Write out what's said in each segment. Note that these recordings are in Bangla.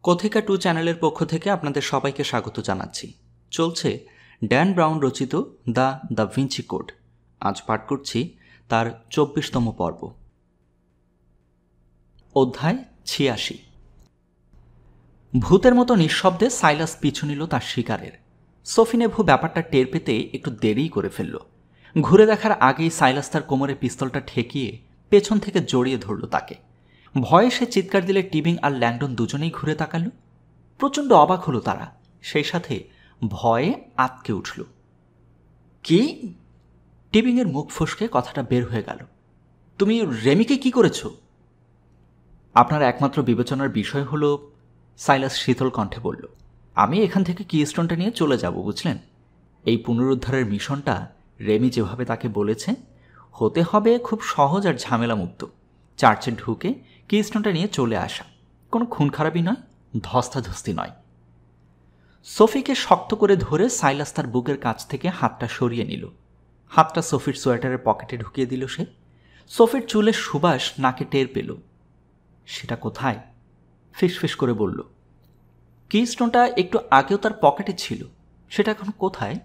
কথিকা 2 চ্যানেলের পক্ষ থেকে আপনাদের সবাইকে স্বাগত জানাচ্ছি। চলছে ড্যান ব্রাউন রচিত দ্য ভিঞ্চি কোড। আজ পাঠ করছি তার 24তম পর্ব। অধ্যায় 86। ভূতের মতো নিঃশব্দে সাইলাস পিছু নিল তার শিকারের। সোফিনেভু ব্যাপারটা টের পেতে একটু দেরিই করে ফেলল। ঘুরে দেখার আগেই সাইলাস তার কোমরে পিস্তলটা ঠেকিয়ে পেছন থেকে জড়িয়ে ধরল তাকে। ভয়ে সে চিৎকার দিলে টিবিং আর ল্যাংডন দুজনেই ঘুরে তাকাল। প্রচণ্ড অবাক হলো তারা, সেই সাথে ভয়ে আঁতকে উঠল। কি? টিবিংয়ের মুখ ফসকে কথাটা বের হয়ে গেল। তুমি রেমিকে কি করেছ? আপনার একমাত্র বিবেচনার বিষয় হলো, সাইলাস শীতল কণ্ঠে বলল, আমি এখান থেকে কিস্টোনটা নিয়ে চলে যাব, বুঝলেন? এই পুনরুদ্ধারের মিশনটা রেমি যেভাবে তাকে বলেছে হতে হবে খুব সহজ আর ঝামেলামুক্ত। চার্চে ঢুকে কিস্টোনটা নিয়ে চলে আসা, কোনো খুন খারাপই নয়, ধস্তাধস্তি নয়। সোফিকে শক্ত করে ধরে সাইলাস তার বুকের কাছ থেকে হাতটা সরিয়ে নিল। হাতটা সোফির সোয়েটারের পকেটে ঢুকিয়ে দিল সে। সোফির চুলের সুবাস নাকে টের পেল। সেটা কোথায়? ফিসফিস করে বলল, কিস্টোনটা একটু আগেও তার পকেটে ছিল, সেটা এখন কোথায়?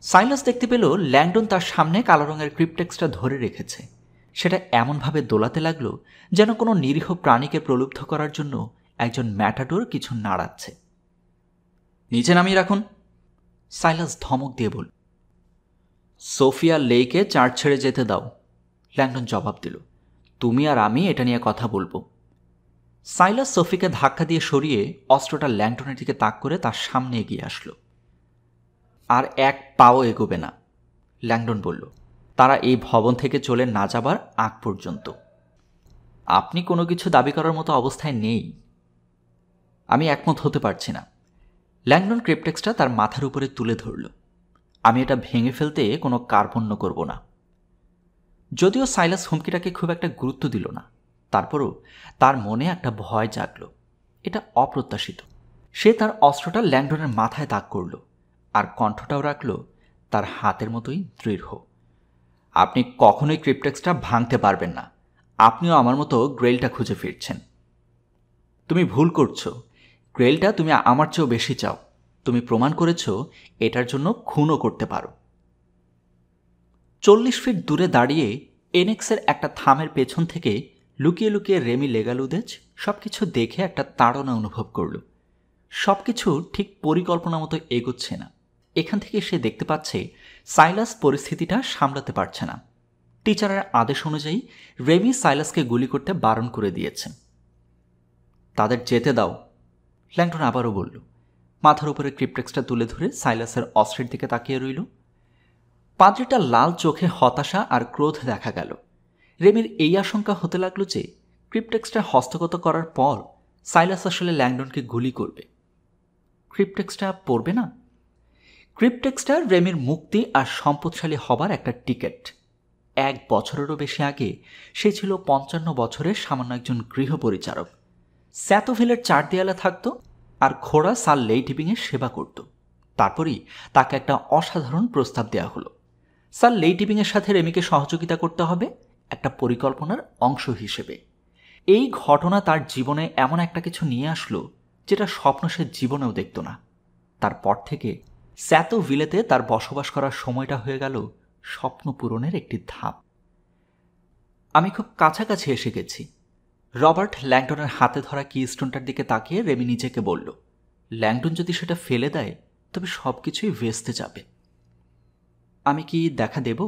সাইলাস দেখতে পেল ল্যাংডন তার সামনে কালো রঙের ক্রিপ্টেক্সটা ধরে রেখেছে। সেটা এমনভাবে দোলাতে লাগলো যেন কোনো নিরীহ প্রাণীকে প্রলুব্ধ করার জন্য একজন ম্যাটাডোর কিছু নাড়াচ্ছে। নিচে নামিয়ে রাখুন, সাইলাস ধমক দিয়ে বলল। সোফিয়া লেইকে চার্চ ছেড়ে যেতে দাও, ল্যাংডন জবাব দিল। তুমি আর আমি এটা নিয়ে কথা বলবো। সাইলাস সোফিকে ধাক্কা দিয়ে সরিয়ে অস্ত্রটা ল্যাংডনের দিকে তাক করে তার সামনে এগিয়ে আসলো। আর এক পাও এগোবে না, ল্যাংডন বলল, তারা এই ভবন থেকে চলে না যাবার আগ পর্যন্ত। আপনি কোনো কিছু দাবি করার মতো অবস্থায় নেই। আমি একমত হতে পারছি না। ল্যাংডন ক্রিপ্টেক্সটা তার মাথার উপরে তুলে ধরল। আমি এটা ভেঙে ফেলতে কোনো কার্পণ্য করব না। যদিও সাইলাস হুমকিটাকে খুব একটা গুরুত্ব দিল না, তারপরও তার মনে একটা ভয় জাগল। এটা অপ্রত্যাশিত। সে তার অস্ত্রটা ল্যাংডনের মাথায় তাক করল, আর কণ্ঠটাও রাখল তার হাতের মতোই দৃঢ়। আপনি কখনোই ক্রিপ্টেক্সটা ভাঙতে পারবেন না। আপনিও আমার মতো গ্রেলটা খুঁজে ফিরছেন। তুমি ভুল করছো। গ্রেলটা তুমি আমার চেয়েও বেশি চাও। তুমি প্রমাণ করেছ এটার জন্য খুনও করতে পারো। 40 ফিট দূরে দাঁড়িয়ে এনএক্সের একটা থামের পেছন থেকে লুকিয়ে লুকিয়ে রেমি লেগালুদেজ সবকিছু দেখে একটা তাড়না অনুভব করল। সবকিছু ঠিক পরিকল্পনা মতো এগোচ্ছে না। এখান থেকে সে দেখতে পাচ্ছে সাইলাস পরিস্থিতিটা সামলাতে পারছে না। টিচারের আদেশ অনুযায়ী রেমি সাইলাসকে গুলি করতে বারণ করে দিয়েছে। তাদের যেতে দাও, ল্যাংডন আবারও বলল। মাথার উপরে ক্রিপ্টেক্সটা তুলে ধরে সাইলাসের অস্ত্রের দিকে তাকিয়ে রইল। পাদ্রিটা লাল চোখে হতাশা আর ক্রোধ দেখা গেল। রেমির এই আশঙ্কা হতে লাগলো যে ক্রিপ্টেক্সটা হস্তগত করার পর সাইলাস আসলে ল্যাংডনকে গুলি করবে। ক্রিপ্টেক্সটা পড়বে না। ক্রিপ্টেক্সটা রেমির মুক্তি আর সম্পদশালী হবার একটা টিকিট। 1 বছরেরও বেশি আগে সে ছিল 55 বছরের সামান্য একজন গৃহপরিচারক। স্যাতোভিলের 4 দেয়ালে থাকত আর খোড়া সাল লেইটিবিংয়ের সেবা করত। তারপরই তাকে একটা অসাধারণ প্রস্তাব দেওয়া হলো। সাল লেইটিবিংয়ের সাথে রেমিকে সহযোগিতা করতে হবে একটা পরিকল্পনার অংশ হিসেবে। এই ঘটনা তার জীবনে এমন একটা কিছু নিয়ে আসলো যেটা স্বপ্ন সে জীবনেও দেখত না। তারপর থেকে স্যাতোভিলেতে তার বসবাস করার সময়টা হয়ে গেল স্বপ্ন পূরণের একটি ধাপ। আমি খুব কাছাকাছি এসে গেছি। রবার্ট ল্যাংডনের হাতে ধরা কিস্টোনটার দিকে তাকিয়ে রেমি নিজেকে বলল, ল্যাংডন যদি সেটা ফেলে দেয় তবে সব কিছুই ভেস্তে যাবে। আমি কি দেখা দেব?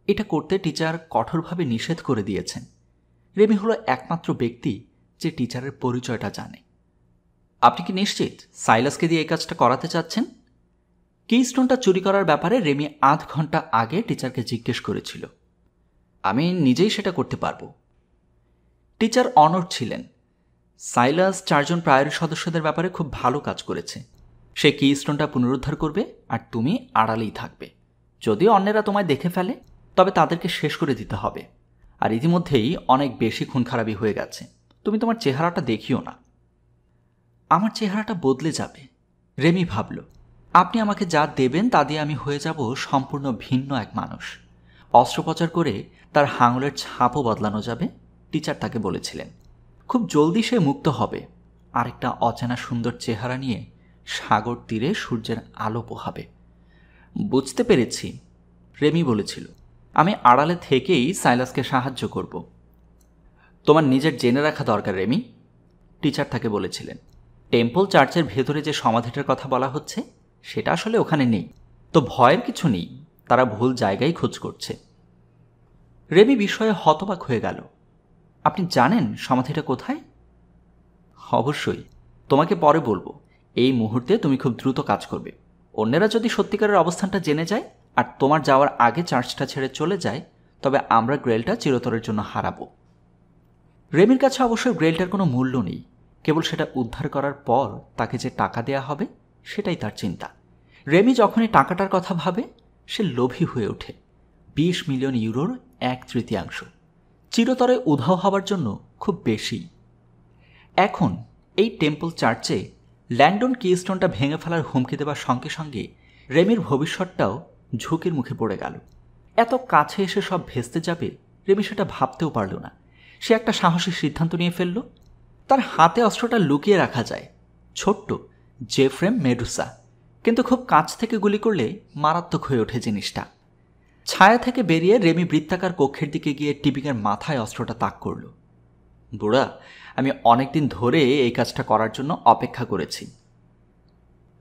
এটা করতে টিচার কঠোরভাবে নিষেধ করে দিয়েছেন। রেমি হলো একমাত্র ব্যক্তি যে টিচারের পরিচয়টা জানে। আপনি কি নিশ্চিত সাইলাসকে দিয়ে এই কাজটা করাতে চাচ্ছেন? কিস্টোনটা চুরি করার ব্যাপারে রেমি আধ ঘন্টা আগে টিচারকে জিজ্ঞেস করেছিল। আমি নিজেই সেটা করতে পারবো। টিচার অনড় ছিলেন। সাইলাস 4 জন প্রায়রি সদস্যদের ব্যাপারে খুব ভালো কাজ করেছে। সে কিস্টোনটা পুনরুদ্ধার করবে আর তুমি আড়ালেই থাকবে। যদি অন্যেরা তোমায় দেখে ফেলে তবে তাদেরকে শেষ করে দিতে হবে। আর ইতিমধ্যেই অনেক বেশি খুন খারাপি হয়ে গেছে। তুমি তোমার চেহারাটা দেখিও না। আমার চেহারাটা বদলে যাবে, রেমি ভাবল। আপনি আমাকে যা দেবেন তা দিয়ে আমি হয়ে যাব সম্পূর্ণ ভিন্ন এক মানুষ। অস্ত্রোপচার করে তার হাঙলের ছাপও বদলানো যাবে, টিচার তাকে বলেছিলেন। খুব জলদি সে মুক্ত হবে। আরেকটা অচেনা সুন্দর চেহারা নিয়ে সাগর তীরে সূর্যের আলো পোহাবে। বুঝতে পেরেছি, রেমি বলেছিল। আমি আড়ালে থেকেই সাইলাসকে সাহায্য করব। তোমার নিজের জেনে রাখা দরকার রেমি, টিচার তাকে বলেছিলেন। টেম্পল চার্চের ভেতরে যে সমাধিটার কথা বলা হচ্ছে সেটা আসলে ওখানে নেই, তো ভয়ের কিছু নেই, তারা ভুল জায়গায় খোঁজ করছে। রেমি বিষয়ে হতবাক হয়ে গেল। আপনি জানেন সমাধিটা কোথায়? অবশ্যই, তোমাকে পরে বলবো। এই মুহূর্তে তুমি খুব দ্রুত কাজ করবে। অন্যেরা যদি সত্যিকারের অবস্থানটা জেনে যায় আর তোমার যাওয়ার আগে চার্চটা ছেড়ে চলে যায়, তবে আমরা গ্রেলটা চিরতরের জন্য হারাবো। রেমির কাছে অবশ্যই গ্রেলটার কোনো মূল্য নেই, কেবল সেটা উদ্ধার করার পর তাকে যে টাকা দেয়া হবে সেটাই তার চিন্তা। রেমি যখনই টাকাটার কথা ভাবে সে লোভী হয়ে ওঠে। 20 মিলিয়ন ইউরোর 1/3, চিরতরে উধাও হবার জন্য খুব বেশি। এখন এই টেম্পল চার্চে ল্যাংডন কিস্টোনটা ভেঙে ফেলার হুমকি দেওয়ার সঙ্গে সঙ্গে রেমির ভবিষ্যৎটাও ঝুঁকির মুখে পড়ে গেল। এত কাছে এসে সব ভেস্তে যাবে রেমি সেটা ভাবতেও পারল না। সে একটা সাহসী সিদ্ধান্ত নিয়ে ফেলল। তার হাতে অস্ত্রটা লুকিয়ে রাখা যায়, ছোট্ট জেফ্রেম মেডুসা, কিন্তু খুব কাছ থেকে গুলি করলে মারাত্মক হয়ে ওঠে জিনিসটা। ছায়া থেকে বেরিয়ে রেমি বৃত্তাকার কক্ষের দিকে গিয়ে টিপিংয়ের মাথায় অস্ত্রটা তাক করল। বুড়া, আমি অনেকদিন ধরে এই কাজটা করার জন্য অপেক্ষা করেছি।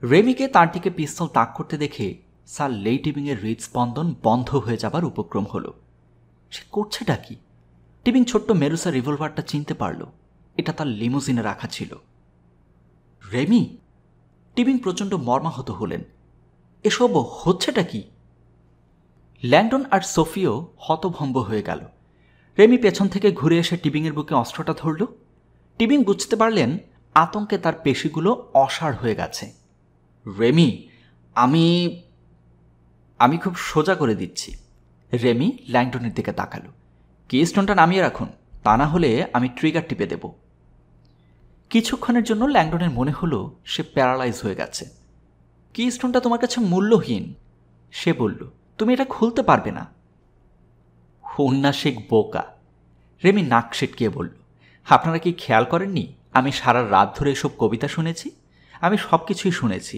রেমিকে তার দিকে পিস্তল তাক করতে দেখে স্যার টিপিংয়ের হৃদস্পন্দন বন্ধ হয়ে যাবার উপক্রম হল। সে করছেটা কি? টিপিং ছোট্ট মেরুসা রিভলভারটা চিনতে পারল। এটা তার লিমুজিনে রাখা ছিল। রেমি! টিপিং প্রচণ্ড মর্মাহত হলেন। এসব হচ্ছেটা কি? ল্যাংডন আর সোফিও হতভম্ব হয়ে গেল। রেমি পেছন থেকে ঘুরে এসে টিপিংয়ের বুকে অস্ত্রটা ধরল। টিপিং বুঝতে পারলেন আতঙ্কে তার পেশিগুলো অসাড় হয়ে গেছে। রেমি, আমি খুব সোজা করে দিচ্ছি। রেমি ল্যাংডনের দিকে তাকালো। কিস্টোনটা নামিয়ে রাখুন, তা না হলে আমি ট্রিগার টিপে দেব। কিছুক্ষণের জন্য ল্যাংডনের মনে হলো সে প্যারালাইজ হয়ে গেছে। কিস্টোনটা তোমার কাছে মূল্যহীন, সে বলল। তুমি এটা খুলতে পারবে না। উন্নাসিক বোকা, রেমি নাক সিটকিয়ে বলল। আপনারা কি খেয়াল করেননি আমি সারা রাত ধরে এসব কবিতা শুনেছি? আমি সব কিছুই শুনেছি,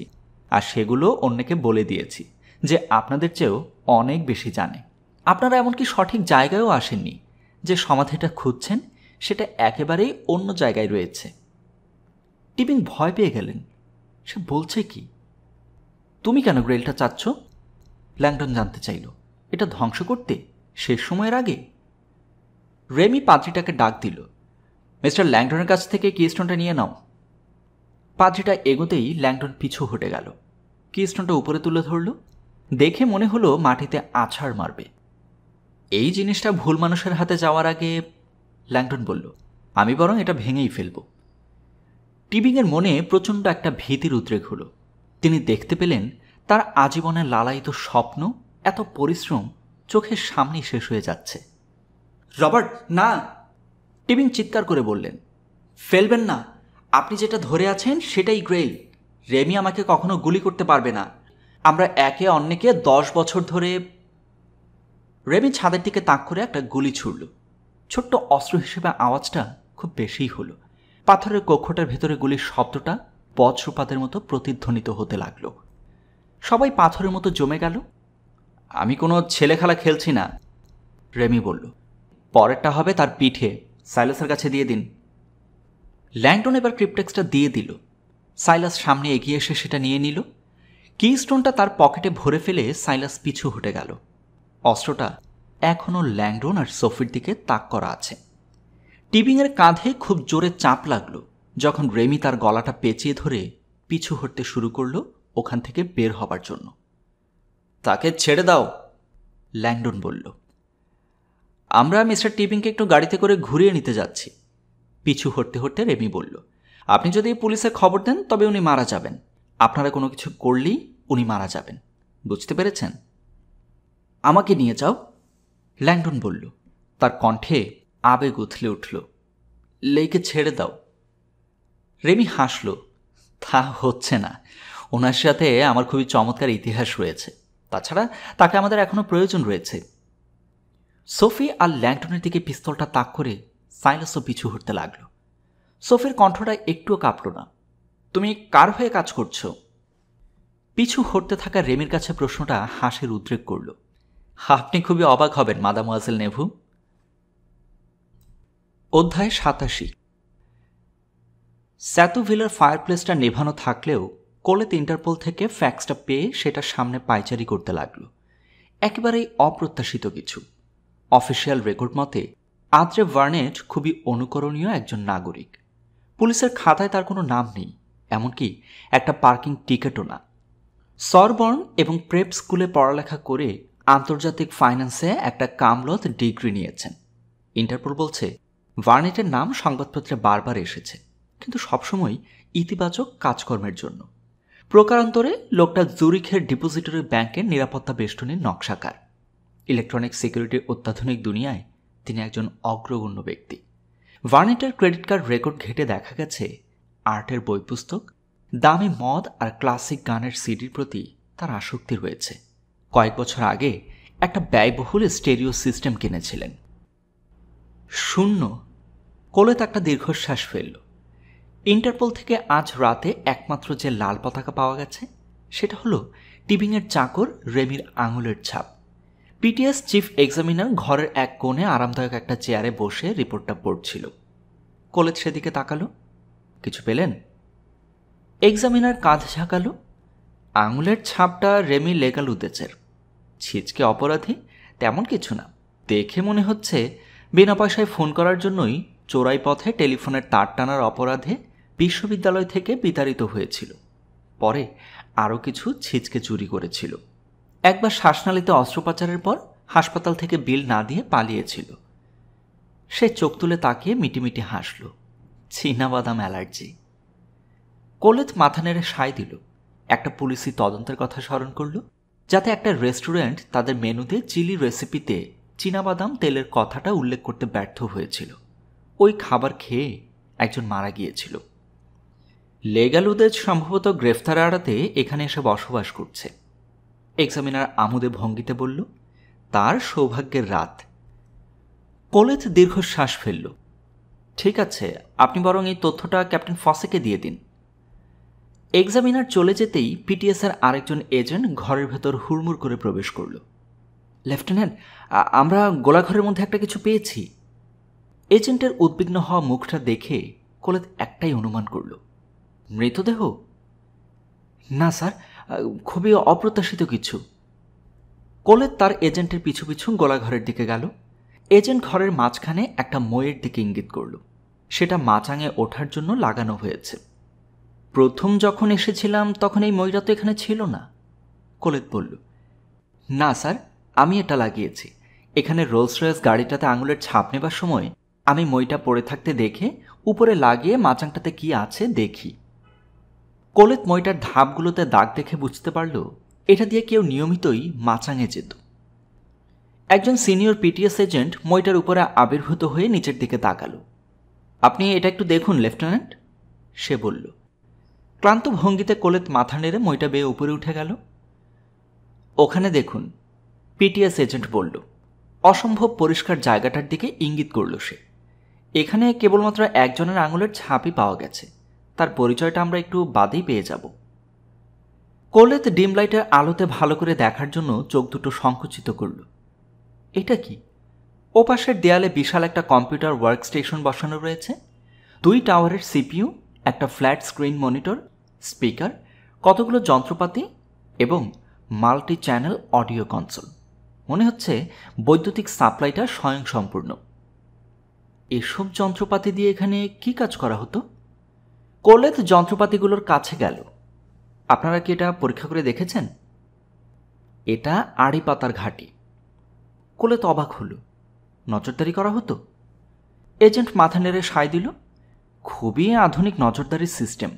আর সেগুলো অন্যকে বলে দিয়েছি যে আপনাদের চেয়েও অনেক বেশি জানে। আপনারা এমনকি সঠিক জায়গায়ও আসেননি। যে সমাধিটা খুঁজছেন সেটা একেবারেই অন্য জায়গায় রয়েছে। টিপিং ভয় পেয়ে গেলেন। সে বলছে কি? তুমি কেন গ্রেলটা চাচ্ছ? ল্যাংডন জানতে চাইল। এটা ধ্বংস করতে শেষ সময়ের আগে? রেমি পাদ্রিটাকে ডাক দিল। মিস্টার ল্যাংডনের কাছ থেকে কিস্টোনটা নিয়ে নাও। পাদ্রিটা এগোতেই ল্যাংডন পিছু হটে গেল। কিস্টোনটা উপরে তুলে ধরল। দেখে মনে হলো মাটিতে আছাড় মারবে। এই জিনিসটা ভুল মানুষের হাতে যাওয়ার আগে, ল্যাংডন বলল, আমি বরং এটা ভেঙেই ফেলব। টিপিংয়ের মনে প্রচণ্ড একটা ভীতির উদ্রেক হলো। তিনি দেখতে পেলেন তার আজীবনের লালায়িত স্বপ্ন, এত পরিশ্রম চোখের সামনেই শেষ হয়ে যাচ্ছে। রবার্ট, না! টিপিং চিৎকার করে বললেন, ফেলবেন না। আপনি যেটা ধরে আছেন সেটাই গ্রেল। রেমি আমাকে কখনো গুলি করতে পারবে না। আমরা একে অন্যকে 10 বছর ধরে। রেমি ছাদের দিকে তাক করে একটা গুলি ছুড়ল। ছোট্ট অস্ত্র হিসেবে আওয়াজটা খুব বেশিই হলো। পাথরের কক্ষটার ভেতরে গুলির শব্দটা বজ্রপাতের মতো প্রতিধ্বনিত হতে লাগলো। সবাই পাথরের মতো জমে গেল। আমি কোনো ছেলে খেলা খেলছি না, রেমি বলল। পরেরটা হবে তার পিঠে। সাইলাসের কাছে দিয়ে দিন। ল্যাংডন এবার ক্রিপ্টেক্সটা দিয়ে দিল। সাইলাস সামনে এগিয়ে এসে সেটা নিয়ে নিল। কিস্টোনটা তার পকেটে ভরে ফেলে সাইলাস পিছু হটে গেল। অস্ত্রটা এখনও ল্যাংডন আর সোফির দিকে তাক করা আছে। টিপিংয়ের কাঁধে খুব জোরে চাপ লাগলো যখন রেমি তার গলাটা পেঁচিয়ে ধরে পিছু হটতে শুরু করলো ওখান থেকে বের হবার জন্য। তাকে ছেড়ে দাও, ল্যাংডন বলল। আমরা মিস্টার টিপিংকে একটু গাড়িতে করে ঘুরিয়ে নিতে যাচ্ছি, পিছু হটতে হটতে রেমি বলল। আপনি যদি পুলিশে খবর দেন তবে উনি মারা যাবেন। আপনারা কোনো কিছু করলেই উনি মারা যাবেন, বুঝতে পেরেছেন? আমাকে নিয়ে যাও, ল্যাংডন বলল। তার কণ্ঠে আবেগ উথলে উঠল। লেইকে ছেড়ে দাও। রেমি হাসল। তা হচ্ছে না। ওনার সাথে আমার খুবই চমৎকার ইতিহাস রয়েছে। তাছাড়া তাকে আমাদের এখনও প্রয়োজন রয়েছে। সোফি আর ল্যাংডনের দিকে পিস্তলটা তাক করে সাইলাসও পিছু হটতে লাগল। সোফির কণ্ঠটা একটুও কাঁপল না। তুমি কার হয়ে কাজ করছো? পিছু হটতে থাকা রেমির কাছে প্রশ্নটা হাসির উদ্রেক করল। আপনি খুবই অবাক হবেন মাদামোয়াজেল নেভু। অধ্যায় 87। স্যাতুভিলের ফায়ারপ্লেসটা নেভানো থাকলেও কোলেত ইন্টারপোল থেকে ফ্যাক্সটা পেয়ে সেটা সামনে পায়চারি করতে লাগল। একেবারেই অপ্রত্যাশিত কিছু। অফিসিয়াল রেকর্ড মতে আদ্রে ভার্নেট খুবই অনুকরণীয় একজন নাগরিক। পুলিশের খাতায় তার কোনো নাম নেই, এমনকি একটা পার্কিং টিকিটও না। সরবর্ন এবং প্রেপ স্কুলে পড়ালেখা করে আন্তর্জাতিক ফাইন্যান্সে একটা কামলত ডিগ্রি নিয়েছেন। ইন্টারপোল বলছে ভার্নেটের নাম সংবাদপত্রে বারবার এসেছে, কিন্তু সবসময় ইতিবাচক কাজকর্মের জন্য। প্রকারান্তরে লোকটা জুরিখের ডিপোজিটরি ব্যাংকের নিরাপত্তা বেষ্টনীর নকশাকার। ইলেকট্রনিক সিকিউরিটির অত্যাধুনিক দুনিয়ায় তিনি একজন অগ্রগণ্য ব্যক্তি। ভার্নেটের ক্রেডিট কার্ড রেকর্ড ঘেটে দেখা গেছে আর্টের বই পুস্তক, দামি মদ আর ক্লাসিক গানের সিডির প্রতি তার আসক্তি রয়েছে। কয়েক বছর আগে একটা ব্যয়বহুল স্টেরিও সিস্টেম কিনেছিলেন। শূন্য। কোলেত একটা দীর্ঘশ্বাস ফেলল। ইন্টারপোল থেকে আজ রাতে একমাত্র যে লাল পতাকা পাওয়া গেছে সেটা হলো টিবিংয়ের চাকর রেমির আঙুলের ছাপ। পিটিএস চিফ এক্সামিনার ঘরের এক কোণে আরামদায়ক একটা চেয়ারে বসে রিপোর্টটা পড়ছিল। কোলেত সেদিকে তাকালো। কিছু পেলেন? এক্সামিনার কাঁধ ঝাঁকালো। আঙুলের ছাপটা রেমি লেগালুদেচের। ছিচকে অপরাধী তেমন কিছু না। দেখে মনে হচ্ছে বিনা পয়সায় ফোন করার জন্যই চোরাই পথে টেলিফোনের তার টানার অপরাধে বিশ্ববিদ্যালয় থেকে বিতাড়িত হয়েছিল। পরে আরও কিছু ছিচকে চুরি করেছিল। একবার শ্বাসনালীতে অস্ত্রোপচারের পর হাসপাতাল থেকে বিল না দিয়ে পালিয়েছিল। সে চোখ তুলে তাকিয়ে মিটিমিটি হাসল। চীনাবাদাম অ্যালার্জি। কোলেত মাথা নেড়ে সায় দিল। একটা পুলিশি তদন্তের কথা স্মরণ করল, যাতে একটা রেস্টুরেন্ট তাদের মেনুতে চিলি রেসিপিতে চীনাবাদাম তেলের কথাটা উল্লেখ করতে ব্যর্থ হয়েছিল। ওই খাবার খেয়ে একজন মারা গিয়েছিল। লেগালুদেজ সম্ভবত গ্রেফতার এড়াতে এখানে এসে বসবাস করছে। এক্সামিনার আমোদে ভঙ্গিতে বলল, তার সৌভাগ্যের রাত। কোলেত দীর্ঘশ্বাস ফেলল। ঠিক আছে, আপনি বরং এই তথ্যটা ক্যাপ্টেন ফসেকে দিয়ে দিন। এক্সামিনার চলে যেতেই পিটিএসের আরেকজন এজেন্ট ঘরের ভেতর হুড়মুড় করে প্রবেশ করল। লেফটেন্যান্ট, আমরা গোলাঘরের মধ্যে একটা কিছু পেয়েছি। এজেন্টের উদ্বিগ্ন হওয়া মুখটা দেখে কোলেত একটাই অনুমান করল, মৃতদেহ? না স্যার, খুবই অপ্রত্যাশিত কিছু। কোলেত তার এজেন্টের পিছু পিছু গোলাঘরের দিকে গেল। এজেন্ট ঘরের মাঝখানে একটা মইয়ের দিকে ইঙ্গিত করল। সেটা মাচাঙে ওঠার জন্য লাগানো হয়েছে। প্রথম যখন এসেছিলাম তখন এই মইটা তো এখানে ছিল না। কোলেত বলল, না স্যার, আমি এটা লাগিয়েছি। এখানে রোলস রয়েস গাড়িটাতে আঙুলের ছাপ নেবার সময় আমি মইটা পড়ে থাকতে দেখে উপরে লাগিয়ে মাচাংটাতে কি আছে দেখি। কোলেত মইটার ধাপগুলোতে দাগ দেখে বুঝতে পারল এটা দিয়ে কেউ নিয়মিতই মাচাঙে যেত। একজন সিনিয়র পিটিএস এজেন্ট মইটার উপরে আবির্ভূত হয়ে নিচের দিকে তাকালো। আপনি এটা একটু দেখুন লেফটেন্যান্ট, সে বলল। ক্লান্ত ভঙ্গিতে কোলেত মাথা নেড়ে মইটা বেয়ে উপরে উঠে গেল। ওখানে দেখুন, পিটিএস এজেন্ট বলল। অসম্ভব পরিষ্কার জায়গাটার দিকে ইঙ্গিত করল সে। এখানে কেবলমাত্র একজনের আঙুলের ছাপই পাওয়া গেছে। তার পরিচয়টা আমরা একটু বাদেই পেয়ে যাব। কোলেত ডিম লাইটের আলোতে ভালো করে দেখার জন্য চোখ দুটো সংকুচিত করল। এটা কি? ওপাশের দেয়ালে বিশাল একটা কম্পিউটার ওয়ার্কস্টেশন বসানো রয়েছে। 2 টাওয়ারের সিপিইউ, একটা ফ্ল্যাট স্ক্রিন মনিটর, স্পিকার, কতগুলো যন্ত্রপাতি এবং মাল্টি চ্যানেল অডিও কনসোল। মনে হচ্ছে বৈদ্যুতিক সাপ্লাইটা স্বয়ংসম্পূর্ণ। এসব যন্ত্রপাতি দিয়ে এখানে কি কাজ করা হতো? কোলেত যন্ত্রপাতিগুলোর কাছে গেল। আপনারা কি এটা পরীক্ষা করে দেখেছেন? এটা আড়ি পাতার ঘাঁটি। কোলেত অবাক হল। নজরদারি করা হতো? এজেন্ট মাথা নেড়ে সায় দিল। খুবই আধুনিক নজরদারি সিস্টেম।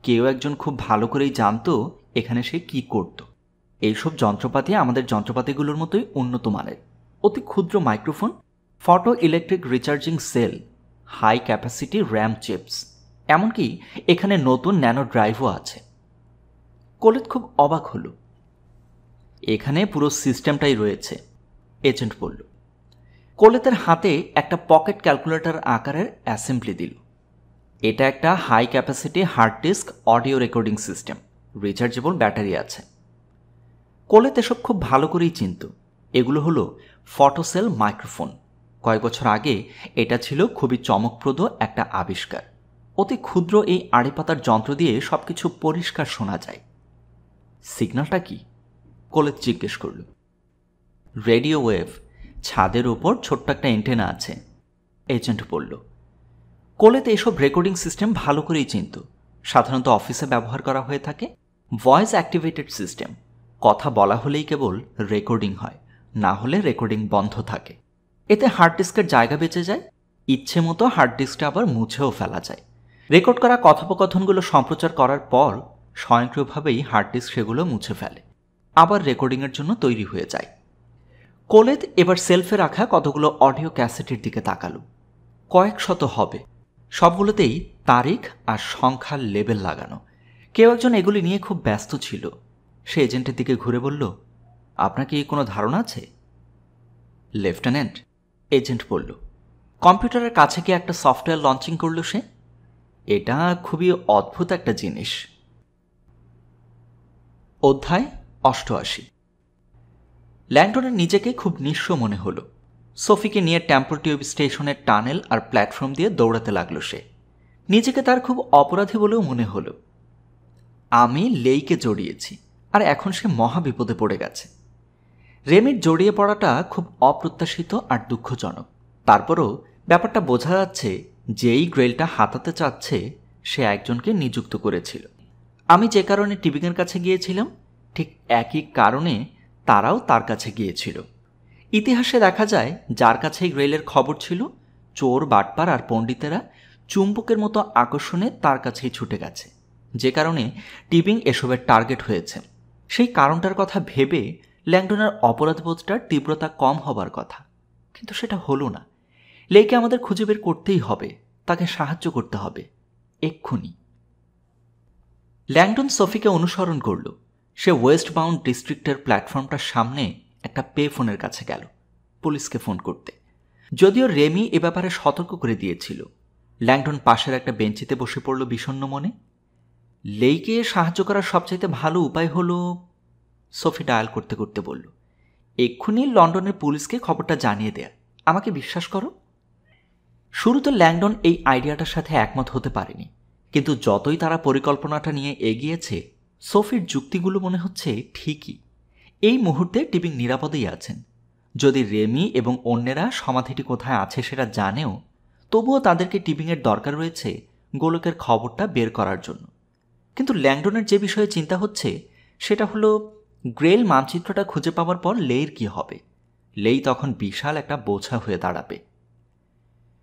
কেউ একজন খুব ভালো করেই জানতো এখানে সে কি করত। এইসব যন্ত্রপাতি আমাদের যন্ত্রপাতিগুলোর মতোই উন্নত মানের। অতি ক্ষুদ্র microphone, photo electric recharging cell, high capacity RAM chips, এমনকি এখানে নতুন ন্যানো ড্রাইভও আছে। কোলেত খুব অবাক হল। এখানে পুরো সিস্টেমটাই রয়েছে, এজেন্ট বলল। কোলেতের হাতে একটা পকেট ক্যালকুলেটর আকারের অ্যাসেম্বলি দিল। এটা একটা high capacity hard disk audio recording system, rechargeable battery আছে। কোলেত এসব খুব ভালো করেই চিনত। এগুলো হলো ফটোসেল মাইক্রোফোন। কয়েক বছর আগে এটা ছিল খুবই চমকপ্রদ একটা আবিষ্কার। অতি ক্ষুদ্র এই আড়ে পাতার যন্ত্র দিয়ে সবকিছু পরিষ্কার শোনা যায়। সিগন্যালটা কি? কোলেত জিজ্ঞেস করল। রেডিও ওয়েভ, ছাদের ওপর ছোট্ট একটা এন্টেনা আছে, এজেন্ট বলল। কোলেতে এসব রেকর্ডিং সিস্টেম ভালো করেই চিনত। সাধারণত অফিসে ব্যবহার করা হয়ে থাকে। ভয়েস অ্যাক্টিভেটেড সিস্টেম, কথা বলা হলেই কেবল রেকর্ডিং হয়, না হলে রেকর্ডিং বন্ধ থাকে। এতে হার্ড ডিস্কের জায়গা বেঁচে যায়। ইচ্ছে মতো হার্ড ডিস্কটা আবার মুছেও ফেলা যায়। রেকর্ড করা কথোপকথনগুলো সম্প্রচার করার পর স্বয়ংক্রিয়ভাবেই হার্ড ডিস্ক সেগুলো মুছে ফেলে, আবার রেকর্ডিংয়ের জন্য তৈরি হয়ে যায়। কোলেত এবার সেলফে রাখা কতগুলো অডিও ক্যাসেটের দিকে তাকালো। কয়েক শত হবে। সবগুলোতেই তারিখ আর সংখ্যার লেবেল লাগানো। কেউ একজন এগুলি নিয়ে খুব ব্যস্ত ছিল। সে এজেন্টের দিকে ঘুরে বলল, আপনার কি কোনো ধারণা আছে? লেফটেন্যান্ট, এজেন্ট বলল। কম্পিউটারের কাছে কি একটা সফটওয়্যার লঞ্চিং করল সে? এটা খুবই অদ্ভুত একটা জিনিস। অধ্যায় 88। ল্যাংডনের নিজেকে খুব নিঃস্ব মনে হলো। সোফিকে নিয়ে টেম্পল টিউব স্টেশনের টানেল আর প্ল্যাটফর্ম দিয়ে দৌড়াতে লাগলো সে। নিজেকে তার খুব অপরাধী বলেও মনে হলো। আমি লেইকে জড়িয়েছি, আর এখন সে মহা বিপদে পড়ে গেছে। রেমির জড়িয়ে পড়াটা খুব অপ্রত্যাশিত আর দুঃখজনক। তারপরও ব্যাপারটা বোঝা যাচ্ছে, যেই গ্রেলটা হাতাতে চাচ্ছে সে একজনকে নিযুক্ত করেছিল। আমি যে কারণে টিবিংয়ের কাছে গিয়েছিলাম, ঠিক একই কারণে তারাও তার কাছে গিয়েছিল। ইতিহাসে দেখা যায়, যার কাছেই গ্রেলের খবর ছিল, চোর, বাটপার আর পণ্ডিতেরা চুম্বকের মতো আকর্ষণে তার কাছেই ছুটে গেছে। যে কারণে টিবিং এসবের টার্গেট হয়েছে। সেই কারণটার কথা ভেবে ল্যাংডনের অপরাধবোধটার তীব্রতা কম হবার কথা, কিন্তু সেটা হলো না। লেইকে আমাদের খুঁজে বের করতেই হবে, তাকে সাহায্য করতে হবে, এক্ষুনি। ল্যাংডন সোফিকে অনুসরণ করল। সে ওয়েস্ট বাউন্ড ডিস্ট্রিক্টের প্ল্যাটফর্মটার সামনে একটা পে ফোনের কাছে গেল পুলিশকে ফোন করতে। যদিও রেমি এ ব্যাপারে সতর্ক করে দিয়েছিল। ল্যাংডন পাশের একটা বেঞ্চিতে বসে পড়ল বিষণ্ণ মনে। লেইকে সাহায্য করার সবচাইতে ভালো উপায় হলো, সোফি ডায়াল করতে করতে বলল, এক্ষুনি লন্ডনের পুলিশকে খবরটা জানিয়ে দেয়া। আমাকে বিশ্বাস করো। শুরুতে ল্যাংডন এই আইডিয়াটার সাথে একমত হতে পারেনি, কিন্তু যতই তারা পরিকল্পনাটা নিয়ে এগিয়েছে, সোফির যুক্তিগুলো মনে হচ্ছে ঠিকই। এই মুহূর্তে টিবিং নিরাপদেই আছেন। যদি রেমি এবং অন্যেরা সমাধিটি কোথায় আছে সেটা জানেও, তবুও তাদেরকে টিবিংয়ের দরকার রয়েছে গোলকের খবরটা বের করার জন্য। কিন্তু ল্যাংডনের যে বিষয়ে চিন্তা হচ্ছে সেটা হলো, গ্রেল মানচিত্রটা খুঁজে পাওয়ার পর লেইর কি হবে? লেই তখন বিশাল একটা বোঝা হয়ে দাঁড়াবে।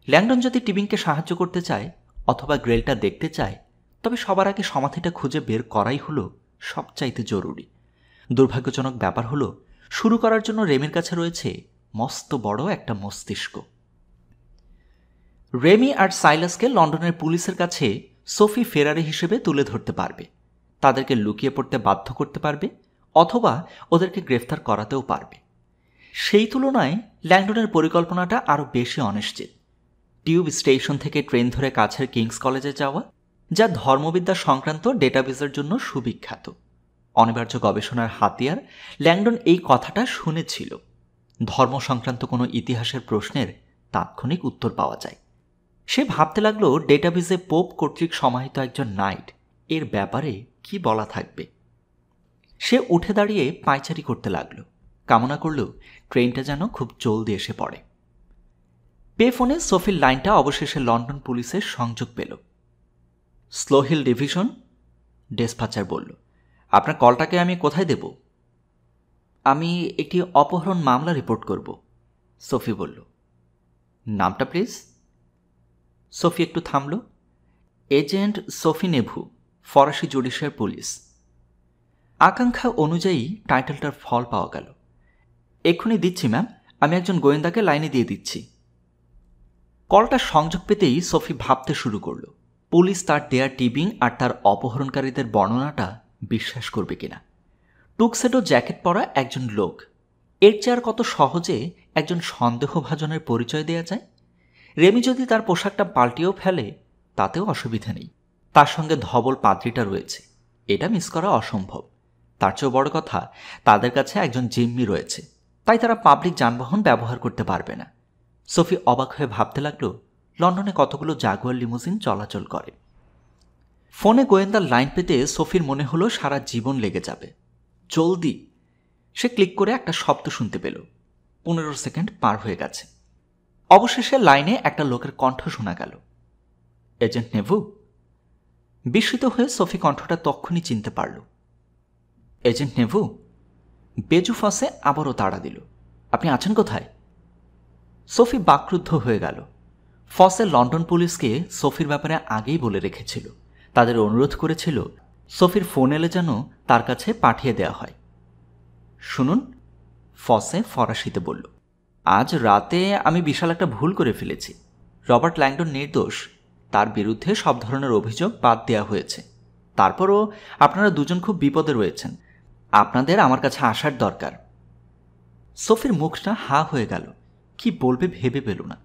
ল্যাংডন যদি টিবিংকে সাহায্য করতে চায় অথবা গ্রেলটা দেখতে চায়, তবে সবার আগে সমাধিটা খুঁজে বের করাই হলো সবচাইতে জরুরি। দুর্ভাগ্যজনক ব্যাপার হলো, শুরু করার জন্য রেমির কাছে রয়েছে মস্ত বড় একটা মস্তিষ্ক। রেমি আর সাইলাসকে লন্ডনের পুলিশের কাছে সোফি ফেরারি হিসেবে তুলে ধরতে পারবে, তাদেরকে লুকিয়ে পড়তে বাধ্য করতে পারবে, অথবা ওদেরকে গ্রেফতার করাতেও পারবে। সেই তুলনায় ল্যাংডনের পরিকল্পনাটা আরও বেশি অনিশ্চিত। টিউব স্টেশন থেকে ট্রেন ধরে কাছের কিংস কলেজে যাওয়া, যা ধর্মবিদ্যা সংক্রান্ত ডেটাবেজের জন্য সুবিখ্যাত। অনিবার্য গবেষণার হাতিয়ার। ল্যাংডন এই কথাটা শুনেছিল। ধর্ম সংক্রান্ত কোনো ইতিহাসের প্রশ্নের তাৎক্ষণিক উত্তর পাওয়া যায়। সে ভাবতে লাগলো, ডেটাবেজে পোপ কর্তৃক সমাহিত একজন নাইট, এর ব্যাপারে কি বলা থাকবে। সে উঠে দাঁড়িয়ে পায়চারি করতে লাগলো, কামনা করল ট্রেনটা যেন খুব জলদি এসে পড়ে। পে ফোনে সোফির লাইনটা অবশেষে লন্ডন পুলিশের সংযোগ পেল। স্লোহিল ডিভিশন, ডেসপাচার বলল, আপনার কলটাকে আমি কোথায় দেব? আমি একটি অপহরণ মামলা রিপোর্ট করব, সোফি বলল। নামটা প্লিজ? সোফি একটু থামল। এজেন্ট সোফি নেভু, ফরাসি জুডিশিয়াল পুলিশ। আকাঙ্ক্ষা অনুযায়ী টাইটেলটার ফল পাওয়া গেল। এক্ষুনি দিচ্ছি ম্যাম, আমি একজন গোয়েন্দাকে লাইনে দিয়ে দিচ্ছি। কলটা সংযোগ পেতেই সোফি ভাবতে শুরু করল, পুলিশ তার দেয়া টিবিং আর তার অপহরণকারীদের বর্ণনাটা বিশ্বাস করবে কিনা। টুকসেটো জ্যাকেট পরা একজন লোক, এর চেয়ে আর কত সহজে একজন সন্দেহভাজনের পরিচয় দেয়া যায়। রেমি যদি তার পোশাকটা পাল্টিয়েও ফেলে, তাতেও অসুবিধা নেই। তার সঙ্গে ধবল পাদ্রিটা রয়েছে, এটা মিস করা অসম্ভব। তার চেয়েও বড় কথা, তাদের কাছে একজন জিম্মি রয়েছে, তাই তারা পাবলিক যানবাহন ব্যবহার করতে পারবে না। সোফি অবাক হয়ে ভাবতে লাগল, লন্ডনে কতগুলো জাগুয়ার লিমুজিন চলাচল করে। ফোনে গোয়েন্দার লাইন পেতে সোফির মনে হলো সারা জীবন লেগে যাবে। জলদি! সে ক্লিক করে একটা শব্দ শুনতে পেল। 15 সেকেন্ড পার হয়ে গেছে। অবশেষে লাইনে একটা লোকের কণ্ঠ শোনা গেল। এজেন্ট নেভু? বিস্মিত হয়ে সোফি কণ্ঠটা তক্ষুনি চিনতে পারল। এজেন্ট নেভু? বেজু ফসে আবারও তাড়া দিল। আপনি আছেন কোথায়? সোফি বাকরুদ্ধ হয়ে গেল। ফসে লন্ডন পুলিশকে সোফির ব্যাপারে আগেই বলে রেখেছিল। তাদের অনুরোধ করেছিল সোফির ফোন এলে যেন তার কাছে পাঠিয়ে দেওয়া হয়। শুনুন, ফসে ফরাসিতে বলল, আজ রাতে আমি বিশাল একটা ভুল করে ফেলেছি। রবার্ট ল্যাংডন নির্দোষ, তার বিরুদ্ধে সব ধরনের অভিযোগ বাদ দেওয়া হয়েছে। তারপরও আপনারা দুজন খুব বিপদে রয়েছেন, আপনাদের আমার কাছে আসার দরকার। সোফির মুখটা হা হয়ে গেল। কি বলবে ভেবে পেল না।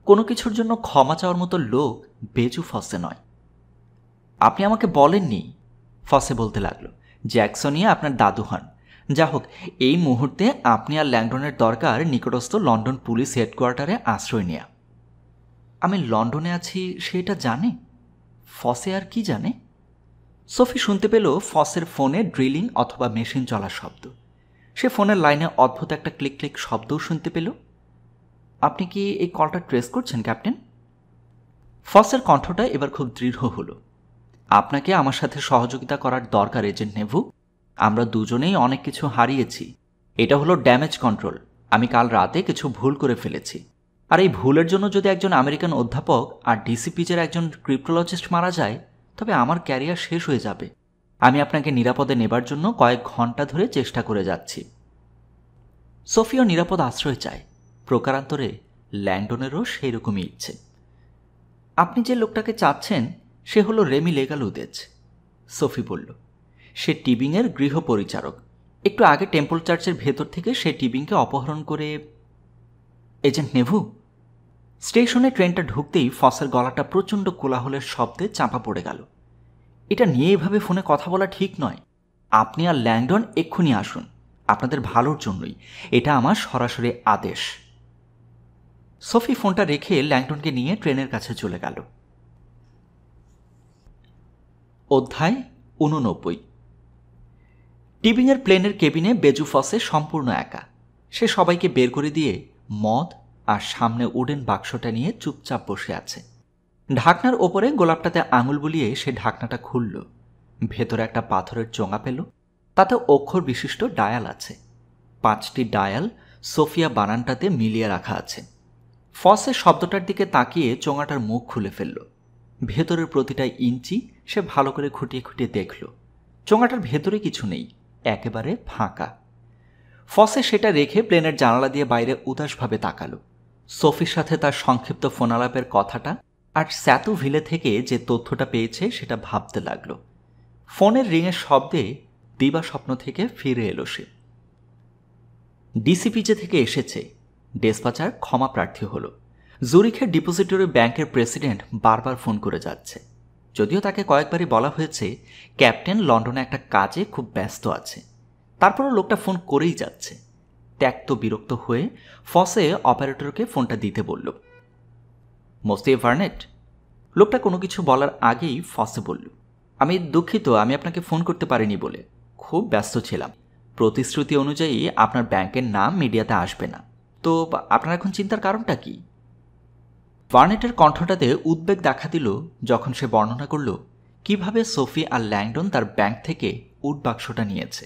কোনো কিছুর জন্য ক্ষমা চাওয়ার মতো লোক বেজু ফসে নয়। আপনি আমাকে বলেননি, ফসে বলতে লাগলো, জ্যাকসনিয়া আপনার দাদু হন। যা হোক, এই মুহূর্তে আপনি আর ল্যাংডনের দরকার নিকটস্থ লন্ডন পুলিশ হেডকোয়ার্টারে আশ্রয় নেয়া। আমি লন্ডনে আছি সেটা জানে? ফসে আর কি জানে? সোফি শুনতে পেল ফসের ফোনে ড্রিলিং অথবা মেশিন চলার শব্দ। সে ফোনের লাইনে অদ্ভুত একটা ক্লিক ক্লিক শব্দও শুনতে পেল। আপনি কি এই কলটা ট্রেস করছেন ক্যাপ্টেন? ফসের কণ্ঠটা এবার খুব দৃঢ় হলো। আপনাকে আমার সাথে সহযোগিতা করার দরকার এজেন্ট নেভু। আমরা দুজনেই অনেক কিছু হারিয়েছি। এটা হলো ড্যামেজ কন্ট্রোল। আমি কাল রাতে কিছু ভুল করে ফেলেছি, আর এই ভুলের জন্য যদি একজন আমেরিকান অধ্যাপক আর ডিসিপিজের একজন ক্রিপ্টোলজিস্ট মারা যায়, তবে আমার ক্যারিয়ার শেষ হয়ে যাবে। আমি আপনাকে নিরাপদে নেবার জন্য কয়েক ঘন্টা ধরে চেষ্টা করে যাচ্ছি। সোফিও নিরাপদ আশ্রয় চায়। প্রকারান্তরে ল্যাংডনেরও সেই রকমই ইচ্ছে। আপনি যে লোকটাকে চাচ্ছেন সে হলো রেমি লেগালুদেজ, সোফি বলল। সে টিবিংয়ের গৃহপরিচারক। একটু আগে টেম্পল চার্চের ভেতর থেকে সে টিবিংকে অপহরণ করে। এজেন্ট নেভু? স্টেশনে ট্রেনটা ঢুকতেই ফসের গলাটা প্রচণ্ড কোলাহলের শব্দে চাপা পড়ে গেল। এটা নিয়ে এভাবে ফোনে কথা বলা ঠিক নয়। আপনি আর ল্যাংডন এক্ষুনি আসুন, আপনাদের ভালোর জন্যই। এটা আমার সরাসরি আদেশ। সোফি ফোনটা রেখে ল্যাংডনকে নিয়ে ট্রেনের কাছে চলে গেল। অধ্যায় 89। টিবিংয়ের প্লেনের কেবিনে বেজু ফসে সম্পূর্ণ একা। সে সবাইকে বের করে দিয়ে মদ আর সামনে উডেন বাক্সটা নিয়ে চুপচাপ বসে আছে। ঢাকনার ওপরে গোলাপটাতে আঙুল বুলিয়ে সে ঢাকনাটা খুলল। ভেতরে একটা পাথরের চোঙা পেল। তাতে অক্ষর বিশিষ্ট ডায়াল আছে। 5টি ডায়াল সোফিয়া বানানটাতে মিলিয়ে রাখা আছে। ফসে শব্দটার দিকে তাকিয়ে চোঙাটার মুখ খুলে ফেলল। ভেতরের প্রতিটা ইঞ্চি সে ভালো করে খুঁটিয়ে খুঁটিয়ে দেখল। চোঙাটার ভেতরে কিছু নেই, একেবারে ফাঁকা। ফসে সেটা রেখে প্লেনের জানালা দিয়ে বাইরে উদাসভাবে তাকালো। সোফির সাথে তার সংক্ষিপ্ত ফোনালাপের কথাটা আর স্যাতু ভিলে থেকে যে তথ্যটা পেয়েছে সেটা ভাবতে লাগলো। ফোনের রিংয়ের শব্দে দিবা স্বপ্ন থেকে ফিরে এলো সে। ডিসিপিজে থেকে এসেছে। ডেসপাচার ক্ষমা প্রার্থী হলো। জুরিখের ডিপোজিটরি ব্যাংকের প্রেসিডেন্ট বারবার ফোন করে যাচ্ছে। যদিও তাকে কয়েকবারই বলা হয়েছে ক্যাপ্টেন লন্ডনে একটা কাজে খুব ব্যস্ত আছে, তারপরও লোকটা ফোন করেই যাচ্ছে। ত্যক্ত বিরক্ত হয়ে ফসে অপারেটরকে ফোনটা দিতে বলল। মোস্তে ভার্নেট? লোকটা কোনো কিছু বলার আগেই ফসে বলল, আমি দুঃখিত, আমি আপনাকে ফোন করতে পারিনি বলে। খুব ব্যস্ত ছিলাম। প্রতিশ্রুতি অনুযায়ী আপনার ব্যাংকের নাম মিডিয়াতে আসবে না। তো আপনার এখন চিন্তার কারণটা কি? ভার্নেটের কণ্ঠটাতে উদ্বেগ দেখা দিল যখন সে বর্ণনা করল কিভাবে সোফি আর ল্যাংডন তার ব্যাংক থেকে উড বাক্সটা নিয়েছে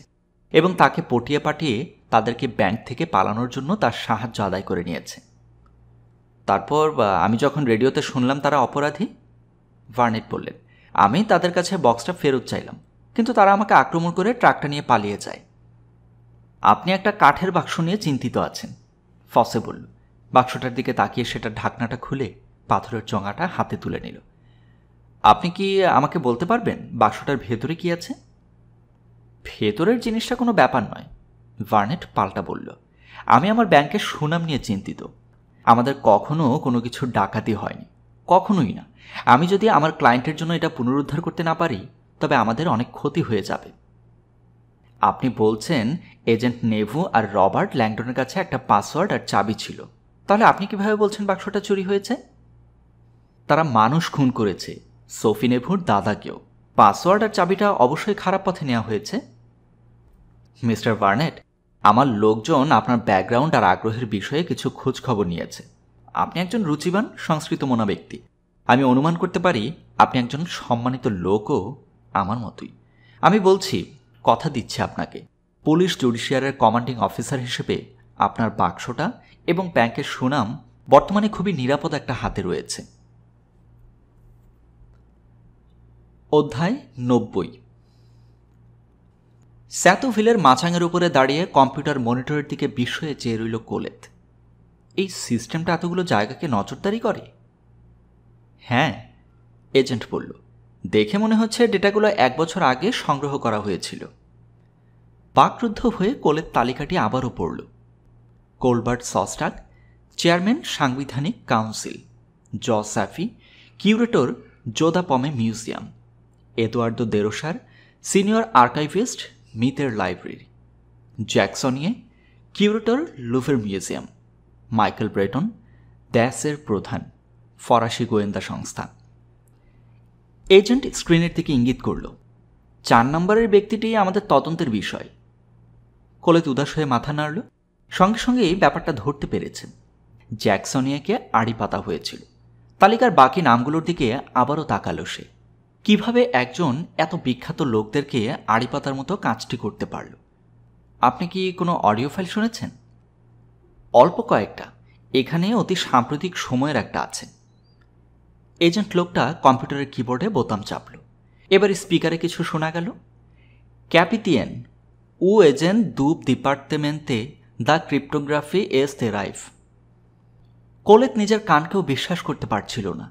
এবং তাকে পটিয়ে পাঠিয়ে তাদেরকে ব্যাংক থেকে পালানোর জন্য তার সাহায্য আদায় করে নিয়েছে। তারপর আমি যখন রেডিওতে শুনলাম তারা অপরাধী, ভার্নেট বললেন, আমি তাদের কাছে বক্সটা ফেরত চাইলাম, কিন্তু তারা আমাকে আক্রমণ করে ট্রাকটা নিয়ে পালিয়ে যায়। আপনি একটা কাঠের বাক্স নিয়ে চিন্তিত আছেন, ফসে বলল। বাক্সটার দিকে তাকিয়ে সেটা ঢাকনাটা খুলে পাথরের চোঙাটা হাতে তুলে নিল। আপনি কি আমাকে বলতে পারবেন বাক্সটার ভেতরে কি আছে? ভেতরের জিনিসটা কোনো ব্যাপার নয়, ভার্নেট পাল্টা বলল। আমি আমার ব্যাংকের সুনাম নিয়ে চিন্তিত। আমাদের কখনো কোনো কিছু ডাকাতি হয়নি। কখনোই না। আমি যদি আমার ক্লায়েন্টের জন্য এটা পুনরুদ্ধার করতে না পারি তবে আমাদের অনেক ক্ষতি হয়ে যাবে। আপনি বলছেন এজেন্ট নেভু আর রবার্ট ল্যাংডনের কাছে একটা পাসওয়ার্ড আর চাবি ছিল, তাহলে আপনি কিভাবে বলছেন বাক্সটা চুরি হয়েছে? তারা মানুষ খুন করেছে, সোফি নেভুর দাদাকেও। পাসওয়ার্ড আর চাবিটা অবশ্যই খারাপ পথে নেওয়া হয়েছে। মিস্টার বার্নেট, আমার লোকজন আপনার ব্যাকগ্রাউন্ড আর আগ্রহের বিষয়ে কিছু খোঁজ খবর নিয়েছে। আপনি একজন রুচিবান সংস্কৃত মনা ব্যক্তি। আমি অনুমান করতে পারি আপনি একজন সম্মানিত লোকও আমার মতোই। আমি বলছি, কথা দিচ্ছি আপনাকে, পুলিশ জুডিশিয়ারের কমান্ডিং অফিসার হিসেবে আপনার বাক্সটা এবং ব্যাংকের সুনাম বর্তমানে খুবই নিরাপদ একটা হাতে রয়েছে। অধ্যায় 90। স্যাতুভিলের মাচাঙের উপরে দাঁড়িয়ে কম্পিউটার মনিটরের দিকে বিস্ময়ে চেয়ে রইল কোলেত। এই সিস্টেমটা এতগুলো জায়গাকে নজরদারি করে? হ্যাঁ, এজেন্ট বলল। দেখে মনে হচ্ছে ডেটাগুলো 1 বছর আগে সংগ্রহ করা হয়েছিল। বাকরুদ্ধ হয়ে কোলেত তালিকাটি আবারও পড়ল। কোলবার্ট সস্টাক, চেয়ারম্যান সাংবিধানিক council; Jean Chaffee, curator Jeu de Paume museum; Edouard দেরোসার, সিনিয়র আর্কাইভিস্ট মিতের library; Jacques Sauniere, curator Louvre museum; Michael Breton, দ্যাসের প্রধান, ফরাসি গোয়েন্দা সংস্থা। এজেন্ট স্ক্রিনের দিকে ইঙ্গিত করল। 4 নম্বরের ব্যক্তিটি আমাদের তদন্তের বিষয়। কোলেত উদাস হয়ে মাথা নাড়ল। সঙ্গে সঙ্গে এই ব্যাপারটা ধরতে পেরেছেন। জ্যাকসনিয়াকে আড়ি পাতা হয়েছিল। তালিকার বাকি নামগুলোর দিকে আবারও তাকালো সে। কিভাবে একজন এত বিখ্যাত লোকদেরকে আড়ি পাতার মতো কাজটি করতে পারল? আপনি কি কোনো অডিও ফাইল শুনেছেন? অল্প কয়েকটা। এখানে অতি সাম্প্রতিক সময়ের একটা আছে। এজেন্ট লোকটা কম্পিউটারের কিবোর্ডে বোতাম চাপল। এবার স্পিকারে কিছু শোনা গেল। ক্যাপিটিয়েন উ এজেন্ট দুপ ডিপার্টমেন্টে দ্য ক্রিপ্টোগ্রাফি এস তেরাইভ। কোলেত নিজের কানকেও বিশ্বাস করতে পারছিল না।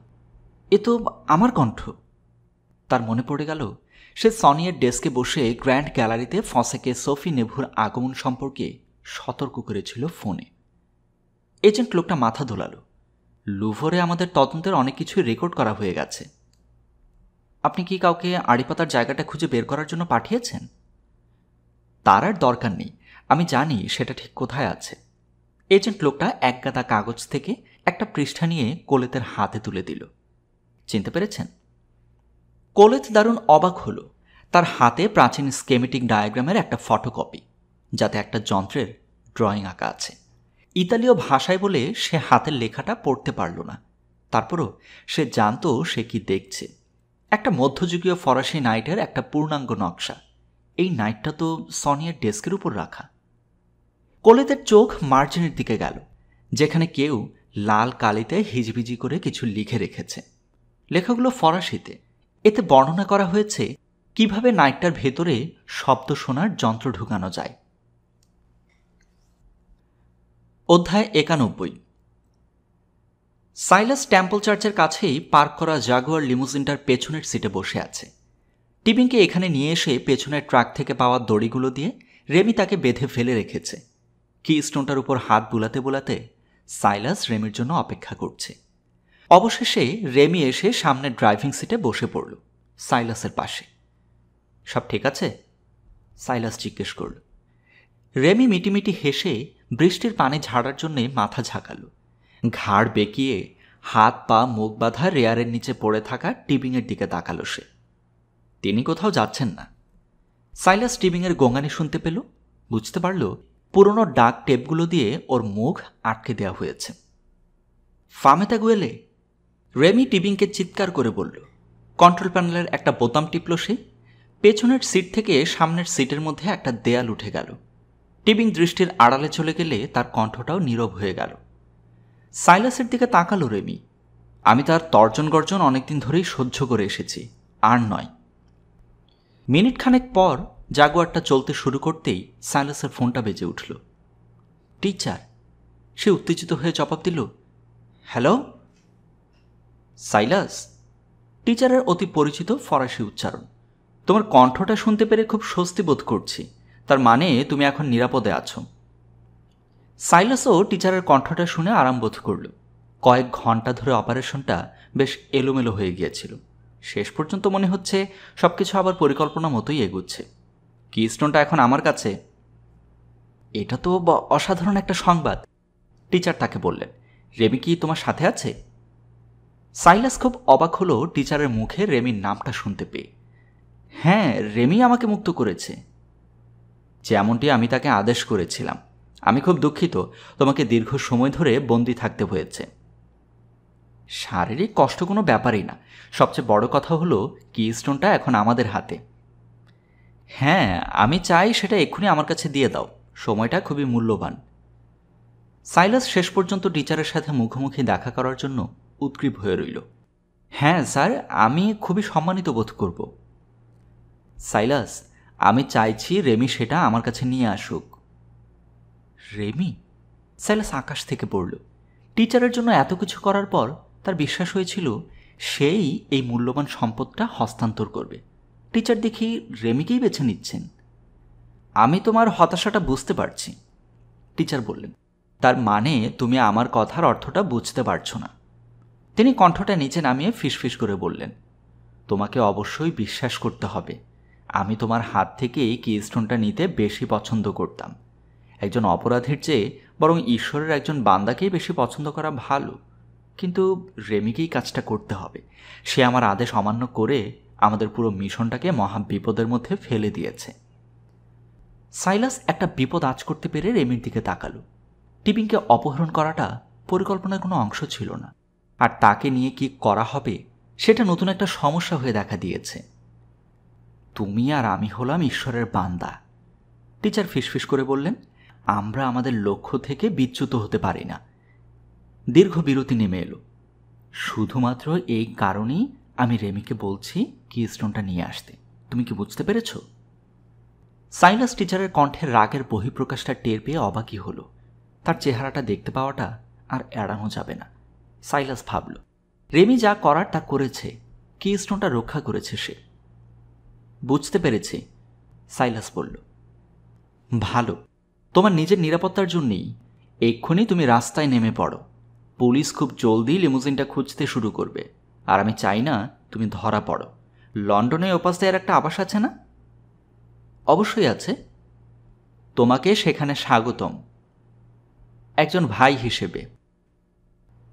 এ তো আমার কণ্ঠ। তার মনে পড়ে গেল সে সনিয়ের ডেস্কে বসে গ্র্যান্ড গ্যালারিতে ফসেকে সোফি নেভুর আগমন সম্পর্কে সতর্ক করেছিল ফোনে। এজেন্ট লোকটা মাথা দোলাল। লুভরে আমাদের তদন্তের অনেক কিছুই রেকর্ড করা হয়ে গেছে। আপনি কি কাউকে আড়িপাতার জায়গাটা খুঁজে বের করার জন্য পাঠিয়েছেন? তার আর দরকার নেই, আমি জানি সেটা ঠিক কোথায় আছে। এজেন্ট লোকটা এক গাদা কাগজ থেকে একটা পৃষ্ঠা নিয়ে কোলেতের হাতে তুলে দিল। চিনতে পেরেছেন? কোলেত দারুণ অবাক হলো। তার হাতে প্রাচীন স্কেমেটিক ডায়াগ্রামের একটা ফটোকপি, যাতে একটা যন্ত্রের ড্রয়িং আঁকা আছে। ইতালীয় ভাষায় বলে সে হাতের লেখাটা পড়তে পারল না। তারপরও সে জানত সে কি দেখছে। একটা মধ্যযুগীয় ফরাসি নাইটের একটা পূর্ণাঙ্গ নকশা। এই নাইটটা তো সনিয়ার ডেস্কের উপর রাখা। কোলেতের চোখ মার্জিনের দিকে গেল, যেখানে কেউ লাল কালিতে হিজবিজি করে কিছু লিখে রেখেছে। লেখাগুলো ফরাসিতে। এতে বর্ণনা করা হয়েছে কিভাবে নাইটটার ভেতরে শব্দ শোনার যন্ত্র ঢুকানো যায়। অধ্যায় 91। সাইলাস টেম্পল চার্চের কাছেই পার্ক করা জাগুয়ার লিমুজিনটার পেছনের সিটে বসে আছে। টিবিংকে এখানে নিয়ে এসে পেছনের ট্রাক থেকে পাওয়া দড়িগুলো দিয়ে রেমি তাকে বেঁধে ফেলে রেখেছে। কি স্টোনটার উপর হাত বুলাতে বুলাতে সাইলাস রেমির জন্য অপেক্ষা করছে। অবশেষে রেমি এসে সামনের ড্রাইভিং সিটে বসে পড়ল, সাইলাসের পাশে। সব ঠিক আছে? সাইলাস জিজ্ঞেস করল। রেমি মিটিমিটি হেসে বৃষ্টির পানি ঝাড়ার জন্যে মাথা ঝাঁকাল। ঘাড় বেঁকিয়ে হাত পা মুখ বাঁধা রেয়ারের নিচে পড়ে থাকা টিবিংয়ের দিকে তাকালো সে। তিনি কোথাও যাচ্ছেন না। সাইলাস টিবিংয়ের গোঙানি শুনতে পেল। বুঝতে পারল পুরনো ডাক টেপগুলো দিয়ে ওর মুখ আটকে দেওয়া হয়েছে। ফামেতা গুয়েলে, রেমি টিবিংকে চিৎকার করে বলল। কন্ট্রোল প্যানেলের একটা বোতাম টিপল সে। পেছনের সিট থেকে সামনের সিটের মধ্যে একটা দেয়াল উঠে গেল। টিবিং দৃষ্টির আড়ালে চলে গেলে তার কণ্ঠটাও নীরব হয়ে গেল। সাইলাসের দিকে তাকালো রেমি। আমি তার তর্জন গর্জন অনেকদিন ধরেই সহ্য করে এসেছি, আর নয়। মিনিট খানেক পর জাগুয়ারটা চলতে শুরু করতেই সাইলাসের ফোনটা বেজে উঠল। টিচার, সে উত্তেজিত হয়ে জবাব দিল। হ্যালো সাইলাস। টিচারের অতি পরিচিত ফরাসি উচ্চারণ। তোমার কণ্ঠটা শুনতে পেরে খুব স্বস্তি বোধ করছি। তার মানে তুমি এখন নিরাপদে আছো। সাইলাসও টিচারের কণ্ঠটা শুনে আরাম বোধ করল। কয়েক ঘন্টা ধরে অপারেশনটা বেশ এলোমেলো হয়ে গিয়েছিল। শেষ পর্যন্ত মনে হচ্ছে সব কিছু আবার পরিকল্পনা মতোই এগুচ্ছে। কিস্টোনটা এখন আমার কাছে। এটা তো অসাধারণ একটা সংবাদ, টিচার তাকে বললেন। রেমি কি তোমার সাথে আছে? সাইলাস খুব অবাক হলো টিচারের মুখে রেমির নামটা শুনতে পেয়ে। হ্যাঁ, রেমি আমাকে মুক্ত করেছে, যেমনটি আমি তাকে আদেশ করেছিলাম। আমি খুব দুঃখিত তোমাকে দীর্ঘ সময় ধরে বন্দি থাকতে হয়েছে। শারীরিক কষ্ট কোনো ব্যাপারই না, সবচেয়ে বড় কথা হলো কিস্টোনটা এখন আমাদের হাতে। হ্যাঁ, আমি চাই সেটা এক্ষুনি আমার কাছে দিয়ে দাও, সময়টা খুবই মূল্যবান। সাইলাস শেষ পর্যন্ত টিচারের সাথে মুখোমুখি দেখা করার জন্য উদ্গ্রীব হয়ে রইল। হ্যাঁ স্যার, আমি খুবই সম্মানিত বোধ করব। সাইলাস, আমি চাইছি রেমি সেটা আমার কাছে নিয়ে আসুক। রেমি? সাইলাস আকাশ থেকে পড়ল। টিচারের জন্য এত কিছু করার পর তার বিশ্বাস হয়েছিল সেই এই মূল্যবান সম্পদটা হস্তান্তর করবে। টিচার দেখি রেমিকেই বেছে নিচ্ছেন। আমি তোমার হতাশাটা বুঝতে পারছি, টিচার বললেন। তার মানে তুমি আমার কথার অর্থটা বুঝতে পারছো না। তিনি কণ্ঠটা নিচে নামিয়ে ফিসফিস করে বললেন, তোমাকে অবশ্যই বিশ্বাস করতে হবে। আমি তোমার হাত থেকে এই কিস্টোনটা নিতে বেশি পছন্দ করতাম। একজন অপরাধীর চেয়ে বরং ঈশ্বরের একজন বান্দাকেই বেশি পছন্দ করা ভালো। কিন্তু রেমিকেই কাজটা করতে হবে। সে আমার আদেশ অমান্য করে আমাদের পুরো মিশনটাকে মহা বিপদের মধ্যে ফেলে দিয়েছে। সাইলাস একটা বিপদ আঁচ করতে পেরে রেমির দিকে তাকালো। টিপিংকে অপহরণ করাটা পরিকল্পনার কোনো অংশ ছিল না, আর তাকে নিয়ে কি করা হবে সেটা নতুন একটা সমস্যা হয়ে দেখা দিয়েছে। তুমি আর আমি হলাম ঈশ্বরের বান্দা, টিচার ফিসফিস করে বললেন। আমরা আমাদের লক্ষ্য থেকে বিচ্যুত হতে পারি না। দীর্ঘ বিরতি নেমে এলো। শুধুমাত্র এই কারণেই আমি রেমিকে বলছি কিস্টোনটা নিয়ে আসতে। তুমি কি বুঝতে পেরেছ? সাইলাস টিচারের কণ্ঠের রাগের বহিঃপ্রকাশটা টের পেয়ে অবাকই হলো। তার চেহারাটা দেখতে পাওয়াটা আর এড়ানো যাবে না। সাইলাস ভাবল, রেমি যা করার তা করেছে, কিস্টোনটা রক্ষা করেছে সে। বুঝতে পেরেছি, সাইলাস বলল। ভালো, তোমার নিজের নিরাপত্তার জন্যই এক্ষুনি তুমি রাস্তায় নেমে পড়ো। পুলিশ খুব জলদি লিমুজিনটা খুঁজতে শুরু করবে, আর আমি চাই না তুমি ধরা পড়ো। লন্ডনে ওপাশে একটা আবাস আছে না? অবশ্যই আছে। তোমাকে সেখানে স্বাগতম, একজন ভাই হিসেবে।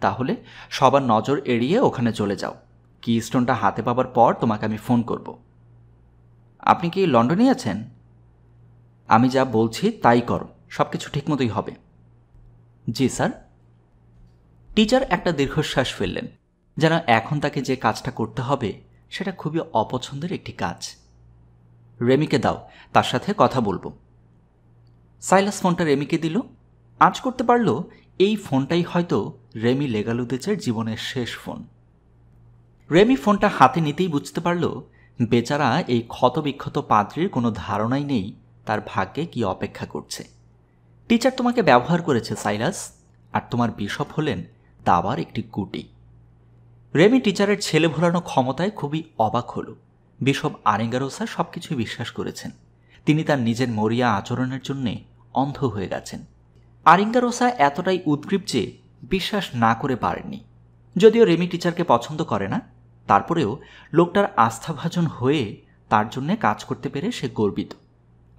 তাহলে সবার নজর এড়িয়ে ওখানে চলে যাও। কিস্টোনটা হাতে পাবার পর তোমাকে আমি ফোন করব। আপনি কি লন্ডনে আছেন? আমি যা বলছি তাই করো, সব কিছু ঠিকমতোই হবে। জি স্যার। টিচার একটা দীর্ঘশ্বাস ফেললেন, যেন এখন তাকে যে কাজটা করতে হবে সেটা খুবই অপছন্দের একটি কাজ। রেমিকে দাও, তার সাথে কথা বলবো। সাইলাস ফোনটা রেমিকে দিল। আজ করতে পারল এই ফোনটাই হয়তো রেমি লেগালুদেচের জীবনের শেষ ফোন। রেমি ফোনটা হাতে নিতেই বুঝতে পারল বেচারা এই ক্ষতবিক্ষত পাদ্রির কোনো ধারণাই নেই তার ভাগ্যে কি অপেক্ষা করছে। টিচার তোমাকে ব্যবহার করেছে সাইলাস, আর তোমার বিশপ হলেন দাবার একটি গুটি। রেমি টিচারের ছেলে ভোলানো ক্ষমতায় খুবই অবাক হল। বিশপ আরিঙ্গারোসা সব কিছুই বিশ্বাস করেছেন। তিনি তার নিজের মরিয়া আচরণের জন্যে অন্ধ হয়ে গেছেন। আরিঙ্গারোসা এতটাই উদ্গ্রীব যে বিশ্বাস না করে পারেননি। যদিও রেমি টিচারকে পছন্দ করে না, তারপরেও লোকটার আস্থাভাজন হয়ে তার জন্যে কাজ করতে পেরে সে গর্বিত।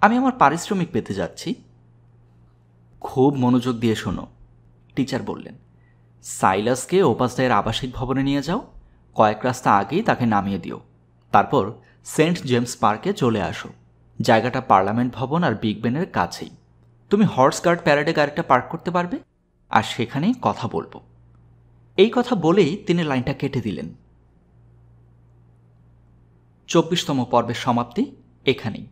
আমি আমার পারিশ্রমিক পেতে যাচ্ছি। খুব মনোযোগ দিয়ে শোনো, টিচার বললেন। সাইলাসকে ওপাসদায়ের আবাসিক ভবনে নিয়ে যাও। কয়েক রাস্তা আগেই তাকে নামিয়ে দিও। তারপর সেন্ট জেমস পার্কে চলে আসো। জায়গাটা পার্লামেন্ট ভবন আর বিগ বেনের কাছেই। তুমি হর্স গার্ড প্যারেডে গাড়িটা পার্ক করতে পারবে, আর সেখানেই কথা বলবো। এই কথা বলেই তিনি লাইনটা কেটে দিলেন। 24তম পর্বের সমাপ্তি এখানেই।